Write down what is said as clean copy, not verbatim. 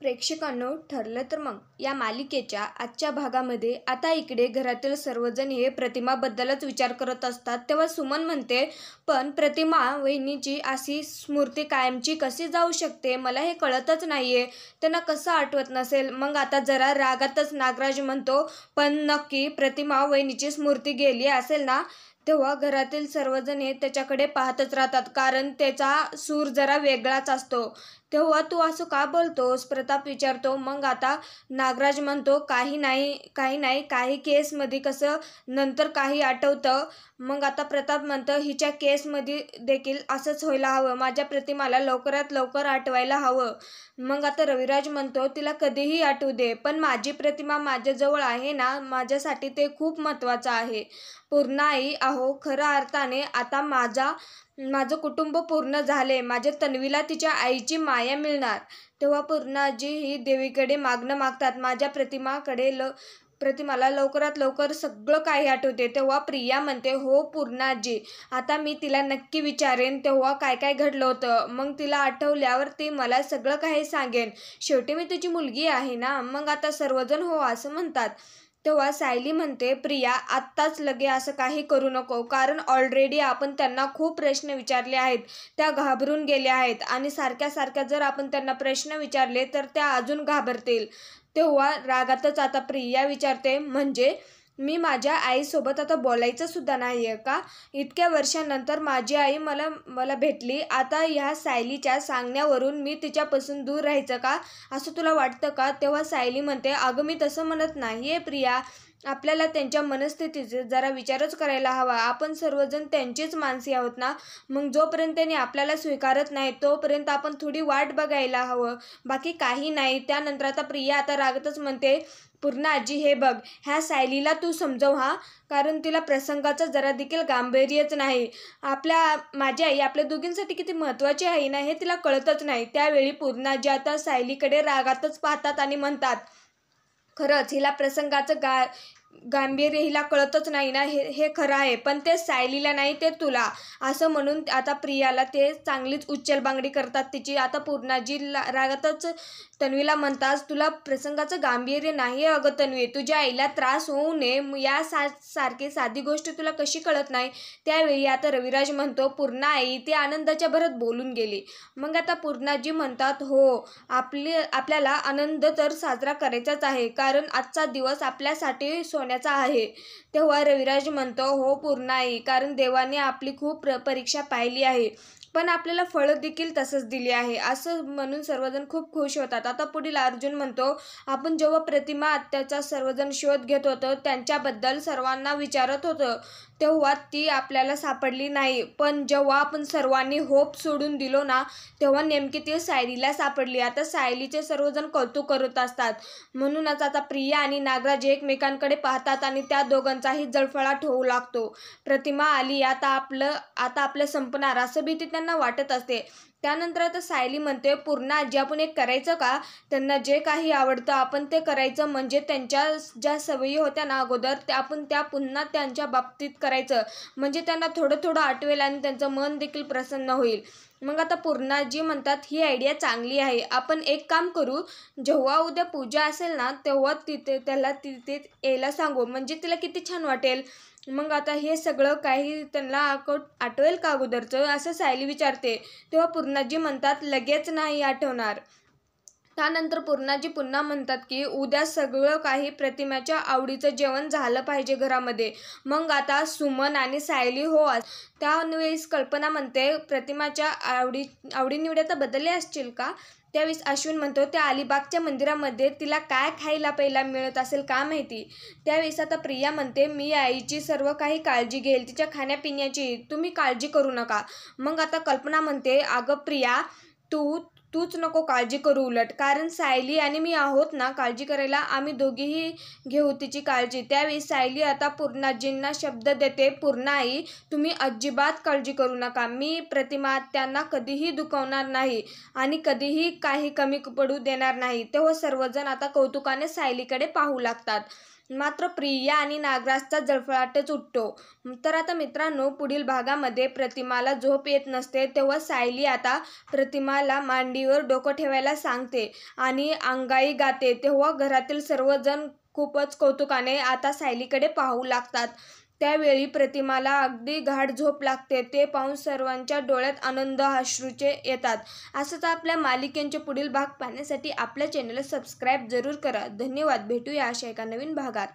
प्रेक्षकांनो, ठरलं तर मग या मालिकेच्या आजच्या भागामध्ये आता इकडे घरातील सर्वजण हे प्रतिमाबद्दलच विचार करत असतात. तेव्हा सुमन म्हणते, पण प्रतिमा वहिनीची अशी स्मृती कायमची कशी जाऊ शकते? मला हे कळतच नाहीये. त्यांना कसं आठवत नसेल? मग आता जरा रागातच नागराज म्हणतो, पण नक्की प्रतिमा वहिनीची स्मृती गेली असेल ना? तेव्हा घरातील सर्वजण हे त्याच्याकडे पाहतच राहतात, कारण त्याचा सूर जरा वेगळाच असतो. तेव्हा तू असं का बोलतोस? प्रताप विचारतो. मग आता नागराज म्हणतो, काही नाही, काही केसमध्ये कसं नंतर काही आठवतं. मग आता प्रताप म्हणतं, हिच्या केसमध्ये देखील असंच व्हायला हवं. माझ्या प्रतिमाला लवकरात लवकर आठवायला हवं. मग आता रविराज म्हणतो, तिला कधीही आठवू दे, पण माझी प्रतिमा माझ्याजवळ आहे ना, माझ्यासाठी ते खूप महत्त्वाचं आहे. पूर्णाई, अहो खऱ्या अर्थाने आता माझं कुटुंब पूर्ण झाले. माझ्या तन्वीला तिच्या आईची माया मिळणार. तेव्हा पूर्णाजी ही देवीकडे मागणं मागतात, माझ्या प्रतिमाला लवकरात लवकर सगळं काही आठवते. तेव्हा प्रिया म्हणते, हो पूर्णाजी, आता मी तिला नक्की विचारेन तेव्हा काय काय घडलं होतं. मग तिला आठवल्यावर ती मला सगळं काही सांगेन. शेवटी मी तुझी मुलगी आहे ना? मग आता सर्वजण हो असं म्हणतात. तेव्हा सायली म्हणते, प्रिया आत्ताच लगे असं काही करू नको, कारण ऑलरेडी आपण त्यांना खूप प्रश्न विचारले आहेत. त्या घाबरून गेल्या आहेत आणि सारख्या जर आपण त्यांना प्रश्न विचारले तर त्या अजून घाबरतील. तेव्हा रागातच आता प्रिया विचारते, म्हणजे मी माझ्या आईसोबत आता बोलायचं सुद्धा नाही आहे का? इतक्या वर्षांनंतर माझी आई मला भेटली. आता ह्या सायलीच्या सांगण्यावरून मी तिच्यापासून दूर राहायचं का, असं तुला वाटतं का? तेव्हा सायली म्हणते, अगं मी तसं म्हणत नाही आहे प्रिया. आपल्याला त्यांच्या मनस्थितीचा जरा विचारच करायला हवा. आपण सर्वजण त्यांचीच माणसे आहोत ना. मग जोपर्यंत त्यांनी आपल्याला स्वीकारत नाही तोपर्यंत आपण थोडी वाट बघायला हवं, बाकी काही नाही. त्यानंतर आता प्रिया आता रागातच म्हणते, पूर्ण आजी हे बघ, ह्या सायलीला तू समजव हा, कारण तिला प्रसंगाचं जरा देखील गांभीर्यच नाही. माझी आई आपल्या दोघींसाठी किती महत्त्वाची आहे ना, हे तिला कळतच नाही. त्यावेळी पूर्णाजी आता सायलीकडे रागातच पाहतात आणि म्हणतात, खरंच हिला प्रसंगाचं गांभीर्य हिला कळतच नाही ना, हे खरं आहे, पण ते सायलीला नाही, ते तुला. असं म्हणून आता प्रियाला ते चांगलीच उच्चलबांगडी करतात तिची. आता पूर्णाजी रागातच तन्वीला म्हणतात, तुला प्रसंगाचं गांभीर्य नाही अगं तन्वी, तुझ्या आईला त्रास होऊ नये या सारखी साधी गोष्ट तुला कशी कळत नाही? त्यावेळी आता रविराज म्हणतो, पूर्णा आई ती आनंदाच्या भरात बोलून गेली. मग आता पूर्णाजी म्हणतात, हो आपल्याला आनंद तर साजरा करायचाच आहे, कारण आजचा दिवस आपल्यासाठी सोन्याचा आहे. तेव्हा रविराज म्हणतो, हो पूर्णाई, कारण देवाने आपली खूप परीक्षा पाहिली आहे, पण आपल्याला फळं देखील तसंच दिली आहे. असं म्हणून सर्वजण खूप खुश होतात. आता पुढील अर्जुन म्हणतो, आपण जेव्हा प्रतिमा आत्याचा सर्वजण शोध घेत होतो, त्यांच्याबद्दल सर्वांना विचारत होतो, तेव्हा ती आपल्याला सापडली नाही. पण जेव्हा आपण सर्वांनी होप सोडून दिलो ना, तेव्हा नेमकी ती सायलीला सापडली. आता सायलीचे सर्वजण कौतुक करत असतात. म्हणूनच आता प्रिया आणि नागराज एकमेकांकडे पाहतात आणि त्या दोघांचाही जळफळाट होऊ लागतो. प्रतिमा आली, आता आपलं संपणार असं भीती त्यांना वाटत असते. त्यानंतर आता सायली म्हणते, पूर्ण आजी आपण एक करायचं का? त्यांना जे काही आवडतं आपण ते करायचं, म्हणजे त्यांच्या ज्या सवयी होत्या ना अगोदर आपण त्या पुन्हा त्यांच्या बाबतीत करायचं, म्हणजे त्यांना थोडं आठवेल आणि त्यांचं मन देखील प्रसन्न होईल. मग आता पूर्णाजी म्हणतात, ही आयडिया चांगली आहे. आपण एक काम करू, जेव्हा उद्या पूजा असेल ना तेव्हा त्याला तिथे यायला सांगू, म्हणजे तिला किती छान वाटेल. मग आता हे सगळं काही त्यांना आठवेल का अगोदरचं, असं सायली विचारते. तेव्हा पूर्णाजी म्हणतात, लगेच नाही आठवणार. त्यानंतर पूर्णाजी पुन्हा म्हणतात की उद्या सगळं काही प्रतिमाच्या आवडीचं जेवण झालं पाहिजे घरामध्ये. मग आता सुमन आणि सायली हो. त्यावेळेस कल्पना म्हणते, प्रतिमाच्या आवडीनिवडी आता बदलले असतील का? त्यावेळेस अश्विन म्हणतो, त्या अलिबागच्या मंदिरामध्ये तिला काय खायला पहिला मिळत असेल का माहिती. त्यावेळेस आता प्रिया म्हणते, मी आईची सर्व काही काळजी घेईल, तिच्या खाण्यापिण्याची तुम्ही काळजी करू नका. मग आता कल्पना म्हणते, अगं प्रिया तूच नको काळजी करू, उलट कारण सायली आणि मी आहोत ना काळजी करायला, आम्ही दोघीही घेऊ तिची काळजी. त्यावेळी सायली आता पूर्णाजींना शब्द देते, पूर्णाई तुम्ही अजिबात काळजी करू नका, मी प्रतिमा त्यांना कधीही दुखवणार नाही आणि कधीही काही कमी पडू देणार नाही. तेव्हा सर्वजण आता कौतुकाने सायलीकडे पाहू लागतात. मात्र प्रिया आणि नागराजचा जळफळाटच उठतो. तर आता मित्रांनो, पुढील भागामध्ये प्रतिमाला झोप येत नसते तेव्हा सायली आता प्रतिमाला मांडीवर डोकं ठेवायला सांगते आणि अंगाई गाते. तेव्हा घरातील सर्वजण खूपच कौतुकाने आता सायलीकडे पाहू लागतात. त्यावेळी प्रतिमाला अगदी गाढ झोप लागते. ते पाहून सर्वांच्या डोळ्यात आनंद अश्रूचे येतात. असंच आपल्या मालिकेचे पुढील भाग पाहण्यासाठी आपल्या चॅनलला सबस्क्राईब जरूर करा. धन्यवाद. भेटूया अशा एका नवीन भागात.